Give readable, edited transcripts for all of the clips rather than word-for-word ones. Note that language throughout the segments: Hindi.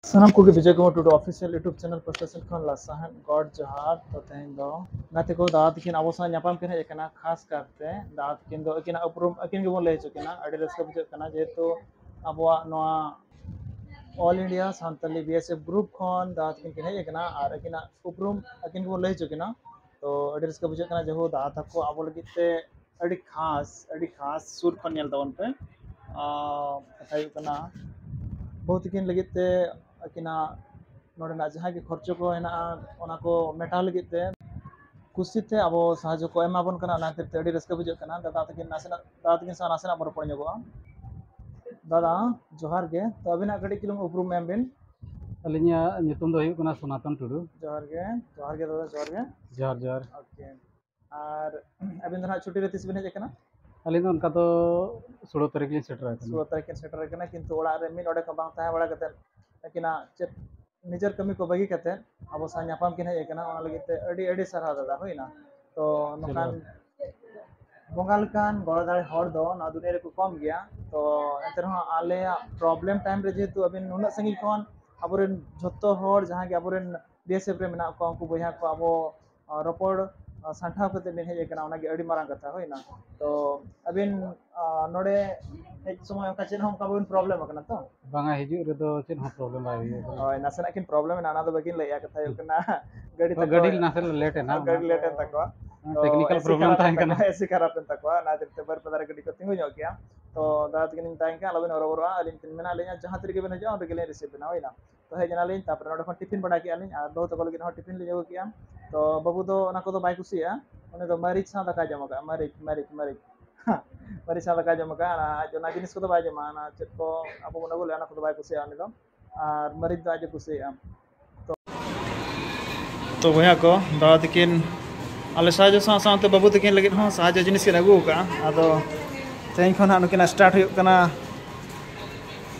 सनम को Vijay Kumar Tudu official YouTube channel प्रोसेसन खन लासाहन गॉड जोहार तो तेहन दो नाते को दात किन अबो सा ᱧᱟᱯᱟᱢ किन एकना खास करते दात किन दो अकिन उपरुम अकिन गेबो लय चुकिना अडि रस्का बुझ कना जेतु अबवा नोआ ऑल इंडिया सांतली बीएसएफ ग्रुप खन दात किन किन एकना आर अकिना उपरुम अकिन गेबो लय चुकिना तो अडि रस्का बुझ कना जेहो दात को अबो लगिते अडि खास सुर खन नेल दवन पे कथाय कना बहुत किन लगिते अकिना नोडना जहाँ की खर्च को हेना ओना को मेटाव लगिते कुसिते अब साहाଯ୍य को एमाबन कना नाते अडी रस्का बुझ कना दादा तकिन नासेना दादा तकिन सा नासेना बरपड़ ᱧᱚᱜᱚᱜᱼᱟ दादा जोहार गे तो अबिना कड़ी किलुम उपरुम मेमबिन अलिया नितुम दो हुई कना सनातन टुडू जोहार गे दादा जोहार गे जोहार जोहार ओके और अबिन दना छुट्टी रे तिस बिन हेज कना अलिन उनका तो 16 तारीख लिन सेटर आकना 16 तारीख सेटर कना किंतु ओड़ा रे मिन ओडे का बांग ताहे बड़ा कते लेकिन चेत निजर कमी को बगी कते अब सा ᱧᱟᱯᱟᱢ किन हेज कना ओना लगिते अडी अडी सरहा दादा होइना तो नोकान बंगालकान गड़ा दाड़े हर दो ना दुनिया रे को कम गया तो एते रह आले प्रॉब्लम टाइम रे जेतु अबिन नुना संगी खन अबरेन झोत्तो हर जहां के अबरेन बीएसएफ रे मेना को उनको बया को अब रोपड़ सांठाव कते बिन हेज कना ओना गे अडी मारंग कथा होइना तो अबिन नोडे एक समय का चेन हम का बन प्रॉब्लम कना तो बांगा हिजु रे दो चेन हो प्रॉब्लम बाय हुई होय नासना किन प्रॉब्लम ना दो बगिन लया कथा कना गाड़ी तो गाड़ी नासल लेट है ना गाड़ी लेट है तक टेक्निकल प्रॉब्लम था इनका ऐसे खराब है तक ना ते बर पदार गाड़ी को तिंगु ᱧᱚᱜ गया तो दात किन ताइन का लबन और अलिन तिन मेना लेया जहां तरीके बन जाओ तो रिसीव बना होइना तो हे जना लेन तापर नोडे खन टिफिन बड़ा किया लेन दो तो लगिन टिफिन ले जाओ किया तो बाबू दो ना को तो बाय कुसिया उन्हें तो मरीच सा दका जमा का मरीच मरीच सा दका जमा का जो ना जिनिस को तो बाय जमा ना चेक को अब बना बोले ना को तो बाय कुसिया उन्हें तो और मरीच दा जे कुसिया तो भैया को दाद किन आले साहाଯ୍य साथ बाबू तकिन लगे हाँ साहाଯ୍य जिनिस किन अगू का आदो तेन खन नुकिन स्टार्ट हुई कना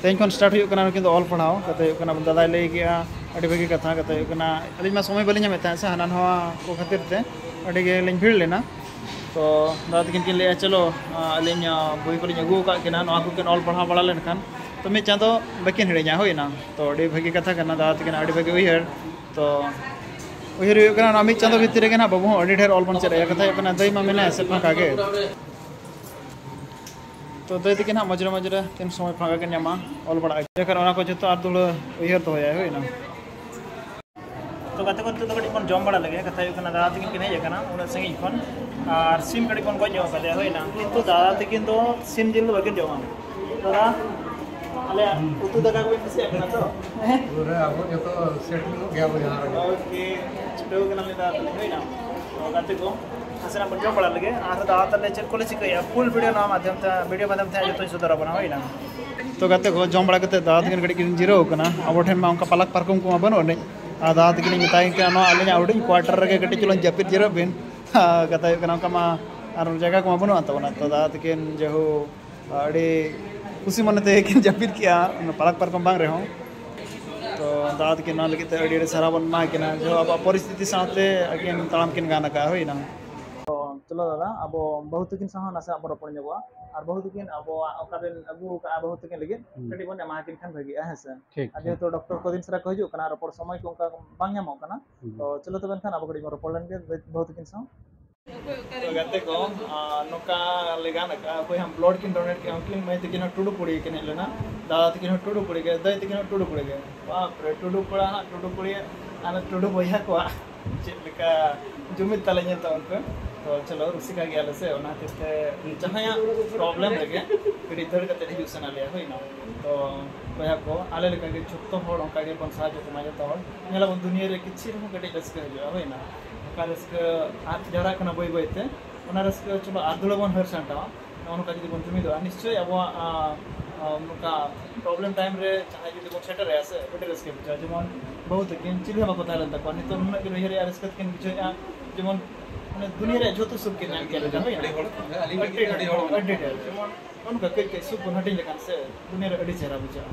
तेन खन स्टार्ट हुई कना नुकिन ऑल पढ़ाओ कते कना दादा लay गया अड़ी भागी कथा कते कना अली मा समय बलिnya मेता से हाना नवा को खातिर ते अड़ी गे लिन भीड़ लेना तो दादा तकिन किन ले चलो अलिnya बोई को लिन अगू का किना नवा को किन ऑल पढ़ा बड़ा लेन खान तो मे चांदो बकिन हिड़िया होइना तो अड़ी भागी कथा करना दादा तकिन अड़ी भागी उइहर तो उइहर कना अमित चांदो भितर के ना बाबू अड़ी ढेर ऑल बन चले कथा कना दई मा मेना से फाका गे तो दई तकिन ना मजरे मजरे तीन समय फाका के ᱧᱟᱢᱟ ऑल बड़ा जेकर ओना को जतो आर दुल उइहर तो होया होइना तो गाते को तो कड़ी कोन जम बड़ा लगे कथा कना दादा तकिन किन हेज कना उना संगी खन और सिम कड़ी कोन गयो कदे होइना किंतु दादा तकिन तो सिम जिल बगिन जमा दादा अले उतु दगा को किसी कना तो पूरा अब जतो सेट हो गया वो यहां ओके छटो कना ले दादा होइना तो गाते को हसना बन जम बड़ा लगे आर दादा तले चेक कोले सिकया फुल वीडियो ना माध्यम ता वीडियो माध्यम ता जतो सुधारा बना होइना तो गाते को जम बड़ा कते दादा तकिन कड़ी किन जीरो कना अब ठेन मा उनका पलक पारकम को बनो ने आ दादा तकिन मिताई के ना अलिnya आउडिंग क्वार्टर रे कटी चलन जपिर जीरो बिन कथा कना का मा आर जगह को बनो तो दादा तकिन जेहो अड़ी खुशी मनते किन जपिर किया पलक पारकम बांग रहे हो तो दादा के ना लगे अड़ी सारा बन मा के ना जो अब परिस्थिति साथे अगिन ताम किन गाना का होइना तो चलो दादा अब बहुत किन सहा नासा अब रपड़ ᱧᱚᱜᱚᱜᱼᱟ और बहुत किन अब ओकाबेन अगु का बहुत किन लगे कटी बन मा किन खान भागी है से आज तो डॉक्टर को दिन सरा को हिजु कना रपड़ समय को उनका बांग ᱧᱟᱢᱚᱜ कना तो चलो तो बन खान अब कड़ी रपड़ लन के बहुत किन सहा तो गाते को नोका लेगान का कोई हम ब्लड किन डोनेट के किन मैं तकिन टुडू पुड़ी किन लेना दादा तकिन टुडू पुड़ी के दई तकिन टुडू पुड़ी के बाप रे टुडू पुड़ा टुडू पुड़ी आना टुडू बया को चेलका जुमित तले नेल ता उनको तो चलो रुसिका गया से ओना तेते जहां प्रॉब्लम लगे कड़ी दर कते हिजुसन आले होइना तो बया को आले लेका के छत्तो होड़ ओका के बन साहाଯ୍य को माजे तो नेला बन दुनिया रे किछि रहो कड़ी रस्क हिजु होइना ओका रस्क आत जरा कना बय बयते ओना रस्क चलो आदुल बन हर संटा ओनका जदि बन जुमिद निश्चय अब उनका प्रॉब्लम टाइम रे चाहे जदि बन सेटर है से कड़ी रस्क बुझा जेमन बहुत किन चिल्हे बाको तालन तक नि तो नुना के हेरे रस्क किन बुझा जेमन माने दुनिया रे जोतो सुख के नाम के जानो अड्डी जेमन उनका के सुख हटिन लेकान से दुनिया रे अड्डी चेहरा बुझा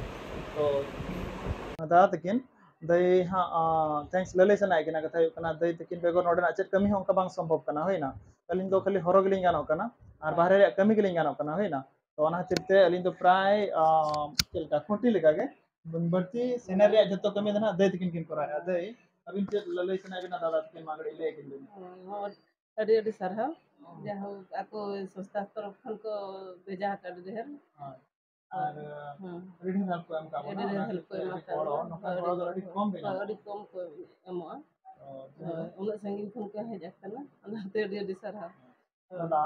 तो दादा तकिन दई हाँ थैंक्स ललेसन आय किना कथा कना दई तकिन बेगो नोडे ना चेक कमी होंका बांग संभव कना होइना अलिन दो खाली हरो गिलिन गानो कना और बाहरे रे कमी गिलिन गानो कना होइना तो ओना चिरते अलिन तो प्राय चलका खुंटी लेका के बढ़ती सेनर रे जतो कमी दना दे तकिन किन करा दे अबिन चे लले सना बिना दादा तकिन मागड़े ले किन दे और अड़ी अड़ी सरहा जहाँ आपको संस्था तरफ खन को भेजा कर दे है हां और हाँ रीडिंग हेल्प को हम का एडी हेल्प को एमा पड़ो नका पड़ो तो अड़ी कम बे अड़ी कम को एमा उन संगीन खन को है जाकना अना ते अड़ी सरहा दादा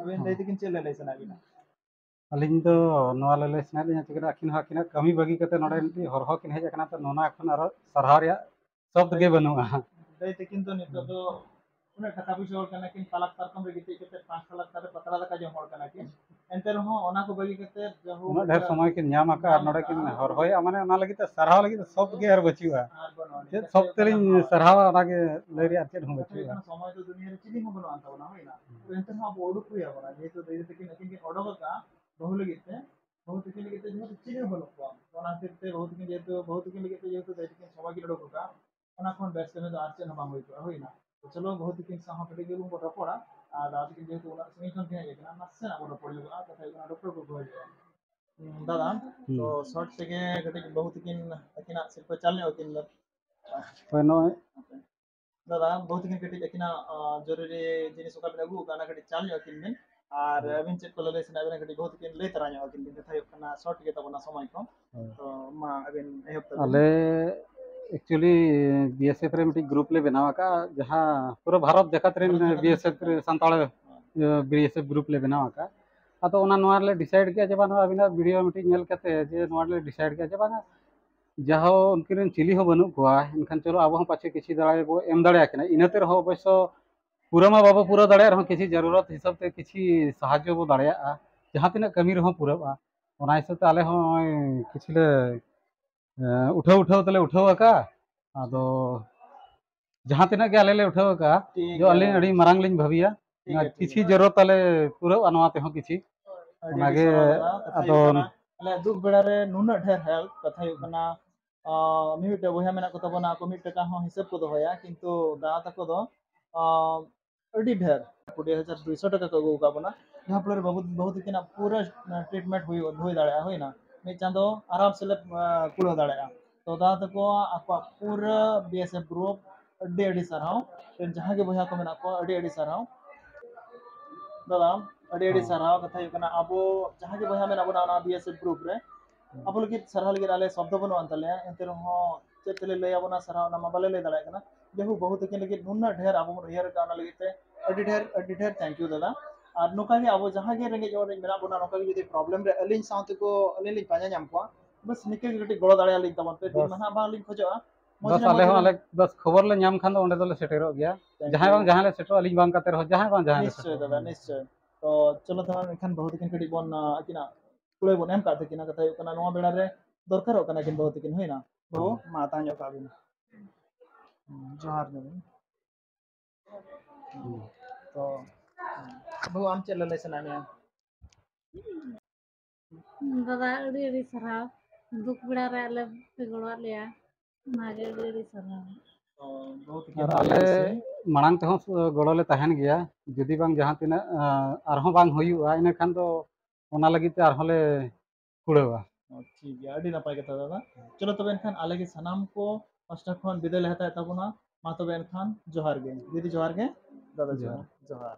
अबिन दे तकिन चे लले सना बिना अलिंग तो नवा लले स्नाइल यहाँ चिकरा अखिन हाकिना कमी बगी कते नोडे मिट्टी हरहो किन हेज अकना तो नोना अखन आरो सरहारिया शब्द गे बनुआ दे तकिन तो नितो तो उन्हें टाका पैसा होर कना किन पालक पारकम रे गिते कते 5 लाख तारे पतला दका जम होर कना किन एंते रहो ओना को बगी कते जहु उना ढेर समय किन न्याम आका आर नोडे किन हरहोया माने ओना लगी तो सरहाव लगी तो शब्द गे हर बचिवा आर बनवानी चेत शब्द तेलिन सरहावा ओना के लरी आर चेत हो बचिवा समय तो दुनिया रे चिनी हो बनवान ताबना होइना तो एंते हम ओडुक हुया बना जेतो दे तकिन अकिन ओडोक का बहु लगिते बहुत किन लगिते जो चिनी बनवा ओना तिरते बहुत किन जेतो बहुत किन लगिते जेतो दे तकिन समय की ओडोक का ओना कोन बेस्ट में तो आर चेन बांग होइना तो चलो बहुत किन साहा कटे गेलु को रपोड़ा আর আজকে যেহেতু ওরা সেমিশন থেকে গেছে না মাসে না বড় পড়লো কথা এগুলো ডক্টর को কই দাদা তো শর্ট থেকে ঘটে বহুত কিন কিনা শিল্প চালনে কিন नो দাদা বহুত কিন ঘটে কিনা জরুরি জিনিস ওকা লাগু কানা ঘটে চালনে কিনবেন আর আবিন চেক করলে সেনা আবিন ঘটে বহুত কিন লে তারাño কিনবেন কথা এখানে শর্ট গে তবনা সময় কম তো মা আবিন এহব अले एक्चुअली बीएसएफ रे मिट्टी ग्रुप ले बनावा का जहाँ पूरा भारत देखत रे बीएसएफ रे संताल बीएसएफ ग्रुप ले बनावा का अतो ओना नोआ ले डिसाइड किया जे बाना अबिना वीडियो मिट्टी नेल कते जे नोआ ले डिसाइड किया जे बाना जहाँ उनकिन चिली हो बनु कोआ इनखान चलो अब हम पाछे किसी दड़ाए बो एम दड़ाया किना इनते रहो अवश्य पूरा मा बाबा पूरा दड़ाया रहो किसी जरूरत हिसाब ते किसी साहाय्य बो दड़ाया जहाँ तिना कमी रहो पूरा ओना हिसाब ते आले हो किसी ले उठाओ उठाओ तले उठाओ का आदो जहाँ तिना के आले ले उठाओ का जो अली अड़ी मरांग लिंग भविया किसी जरूरत तले पूरा अनवाते हो किसी ओनागे आदो अले दुख बेड़ा रे नुना ढेर हेल्प कथा युकना मिमिटे बया मेना को तबना को मिट टका हो हिसाब को दोया किंतु दादा तको दो अडी ढेर 2200 टका को गो काबना जहां पर बहुत बहुत किना पूरा ट्रीटमेंट हुई दाड़ा होइना मी चांदो आराम से कुलो दाड़ा तो दादा तको आपा पूरा बीएसएफ ग्रुप अडी अडी सरहाव जहां के बया को मेना को अडी अडी सरहाव दादा अडी अडी सरहाव कथा युकना अबो जहां के बया मेना बना बीएसएफ ग्रुप रे अब लगे सरहा लगे आले शब्द बनो अंतले एंते रहो चेतले ले आबोना सरहा ना बाले ले दाड़ा कना जेहु बहुत के लगे नुना ढेर अब हेयर काना लगे ते अडी ढेर थैंक यू दादा और नोका के अब जहां के रेंगे जो मेना बना नोका के यदि प्रॉब्लम रे अलिन साउते को अलिन लिन पाजा जाम को बस निके गटी गोड़ दाड़ा लिन तमन पे दिन महा बा लिन खोजो बस आले हो आले बस खबर ले नाम खान ओंडे दोले सेटेरो गया जहां ले सेटो अलिन बांग काते रहो जहां निश्चय दादा निश्चय तो चलो तमाम एखान बहुत किन कटी बन अकिना कुले बन एम काते किना कथा युकना नोआ बेड़ा रे दरकार होकना किन बहुत किन होइना बहु माता ᱧᱚ काबिन जोहार ने तो बहु आम चल ले सना में दादा अड़ी अड़ी सरहाव दुख बेड़ा रे आले पे गड़वा लिया नागे अड़ी अड़ी सरहाव तो बहुत और आले मांग ते हो गड़ो ले तहन गया जदी बांग जहां तिना आरहो बांग होयुआ इने खान तो ओना लगी ते आरहो ले कुड़ेवा ठीक है अड़ी नपाय कथा दादा चलो तबे एनखान आले के सनाम को पास्टा खन विदाय लेहता तबना मा तबे एनखान जोहार गे दीदी जोहार गे दादा जोहार